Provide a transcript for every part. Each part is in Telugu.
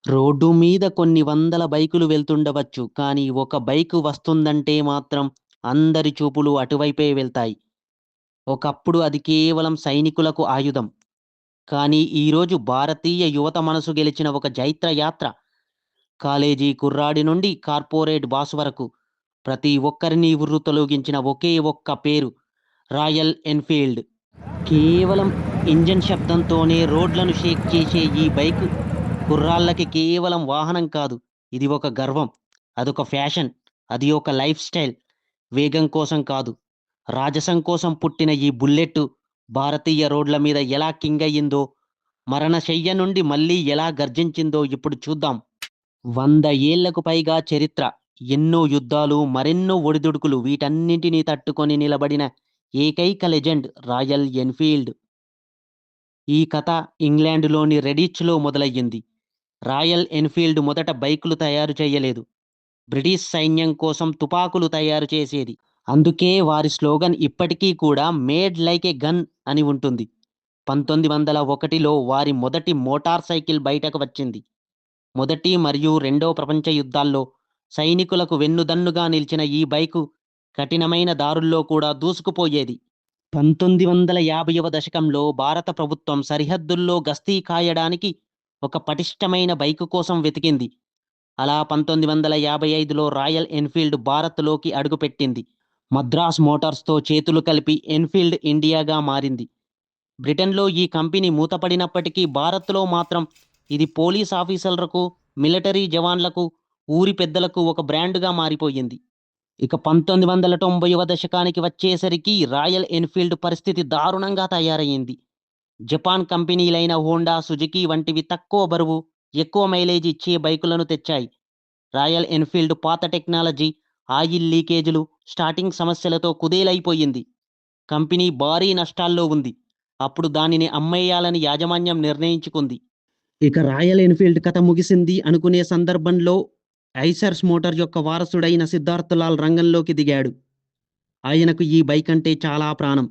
రోడ్డు మీద కొన్ని వందల బైకులు వెళ్తుండవచ్చు. కానీ ఒక బైకు వస్తుందంటే మాత్రం అందరి చూపులు అటువైపే వెళ్తాయి. ఒకప్పుడు అది కేవలం సైనికులకు ఆయుధం. కానీ ఈరోజు భారతీయ యువత మనసు గెలిచిన ఒక జైత్ర యాత్ర. కాలేజీ కుర్రాడి నుండి కార్పొరేట్ బాస్ వరకు ప్రతి ఒక్కరిని ఉర్రూతలూగించిన ఒకే ఒక్క పేరు రాయల్ ఎన్‌ఫీల్డ్. కేవలం ఇంజిన్ శబ్దంతోనే రోడ్లను షేక్ చేసే ఈ బైకు కుర్రాళ్ళకి కేవలం వాహనం కాదు. ఇది ఒక గర్వం. అదొక ఫ్యాషన్. అది ఒక లైఫ్ స్టైల్. వేగం కోసం కాదు, రాజసం కోసం పుట్టిన ఈ బుల్లెట్టు భారతీయ రోడ్ల మీద ఎలా కింగ్ అయ్యిందో, మరణశయ్య నుండి మళ్ళీ ఎలా గర్జించిందో ఇప్పుడు చూద్దాం. 100 ఏళ్లకు పైగా చరిత్ర, ఎన్నో యుద్ధాలు, మరెన్నో ఒడిదుడుకులు, వీటన్నింటినీ తట్టుకొని నిలబడిన ఏకైక లెజెండ్ రాయల్ ఎన్‌ఫీల్డ్. ఈ కథ ఇంగ్లాండ్‌లోని రెడిచ్‌లో మొదలయ్యింది. రాయల్ ఎన్‌ఫీల్డ్ మొదట బైకులు తయారు చేయలేదు. బ్రిటిష్ సైన్యం కోసం తుపాకులు తయారు చేసేది. అందుకే వారి స్లోగన్ ఇప్పటికీ కూడా మేడ్ లైక్ ఎ గన్ అని ఉంటుంది. 1901లో వారి మొదటి మోటార్ సైకిల్ బయటకు వచ్చింది. మొదటి మరియు రెండో ప్రపంచ యుద్ధాల్లో సైనికులకు వెన్నుదన్నుగా నిలిచిన ఈ బైకు కఠినమైన దారుల్లో కూడా దూసుకుపోయేది. 1950వ దశకంలో భారత ప్రభుత్వం సరిహద్దుల్లో గస్తీ కాయడానికి ఒక పటిష్టమైన బైకు కోసం వెతికింది. అలా 1955లో రాయల్ ఎన్‌ఫీల్డ్ భారత్‌లోకి అడుగుపెట్టింది. మద్రాస్ మోటార్స్‌తో చేతులు కలిపి ఎన్‌ఫీల్డ్ ఇండియాగా మారింది. బ్రిటన్‌లో ఈ కంపెనీ మూతపడినప్పటికీ భారత్‌లో మాత్రం ఇది పోలీస్ ఆఫీసర్లకు, మిలిటరీ జవాన్లకు, ఊరి పెద్దలకు ఒక బ్రాండ్‌గా మారిపోయింది. ఇక 1990వ దశకానికి వచ్చేసరికి రాయల్ ఎన్‌ఫీల్డ్ పరిస్థితి దారుణంగా తయారయ్యింది. జపాన్ కంపెనీలైన హోండా, సుజుకి వంటివి తక్కువ బరువు, ఎక్కువ మైలేజ్ ఇచ్చే బైకులను తెచ్చాయి. రాయల్ ఎన్‌ఫీల్డ్ పాత టెక్నాలజీ, ఆయిల్ లీకేజీలు, స్టార్టింగ్ సమస్యలతో కుదేలైపోయింది. కంపెనీ భారీ నష్టాల్లో ఉంది. అప్పుడు దానిని అమ్మేయాలని యాజమాన్యం నిర్ణయించుకుంది. ఇక రాయల్ ఎన్‌ఫీల్డ్ కథ ముగిసింది అనుకునే సందర్భంలో ఐసర్స్ మోటార్ యొక్క వారసుడైన సిద్ధార్థ్ లాల్ రంగంలోకి దిగాడు. ఆయనకు ఈ బైక్ అంటే చాలా ప్రాణం.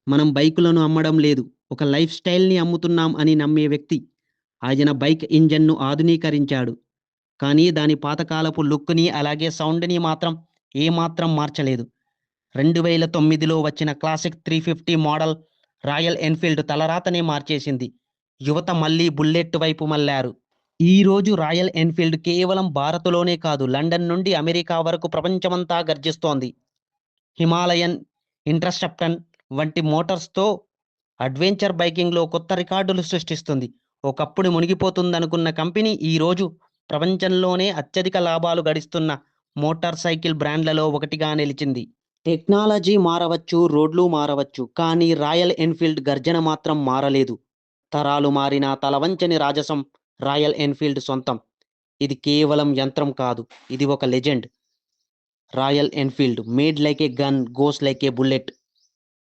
మనం బైకులను అమ్మడం లేదు, ఒక లైఫ్ స్టైల్‌ని అమ్ముతున్నాం అని నమ్మే వ్యక్తి. ఆయన బైక్ ఇంజన్‌ను ఆధునీకరించాడు. కానీ దాని పాతకాలపు లుక్‌ని, అలాగే సౌండ్‌ని మాత్రం ఏమాత్రం మార్చలేదు. 2009లో వచ్చిన క్లాసిక్ 350 మోడల్ రాయల్ ఎన్‌ఫీల్డ్ తలరాతనే మార్చేసింది. యువత మళ్ళీ బుల్లెట్ వైపు మళ్లారు. ఈరోజు రాయల్ ఎన్‌ఫీల్డ్ కేవలం భారత్‌లోనే కాదు, లండన్ నుండి అమెరికా వరకు ప్రపంచమంతా గర్జిస్తోంది. హిమాలయన్, ఇంటర్సెప్టర్ వంటి మోటార్స్‌తో అడ్వెంచర్ బైకింగ్‌లో కొత్త రికార్డులు సృష్టిస్తుంది. ఒకప్పుడు మునిగిపోతుందనుకున్న కంపెనీ ఈరోజు ప్రపంచంలోనే అత్యధిక లాభాలు గడిస్తున్న మోటార్ సైకిల్ బ్రాండ్లలో ఒకటిగా నిలిచింది. టెక్నాలజీ మారవచ్చు, రోడ్లు మారవచ్చు, కానీ రాయల్ ఎన్‌ఫీల్డ్ గర్జన మాత్రం మారలేదు. తరాలు మారినా తలవంచని రాజసం రాయల్ ఎన్‌ఫీల్డ్ సొంతం. ఇది కేవలం యంత్రం కాదు, ఇది ఒక legend. Royal Enfield made like a gun, goes like a bullet.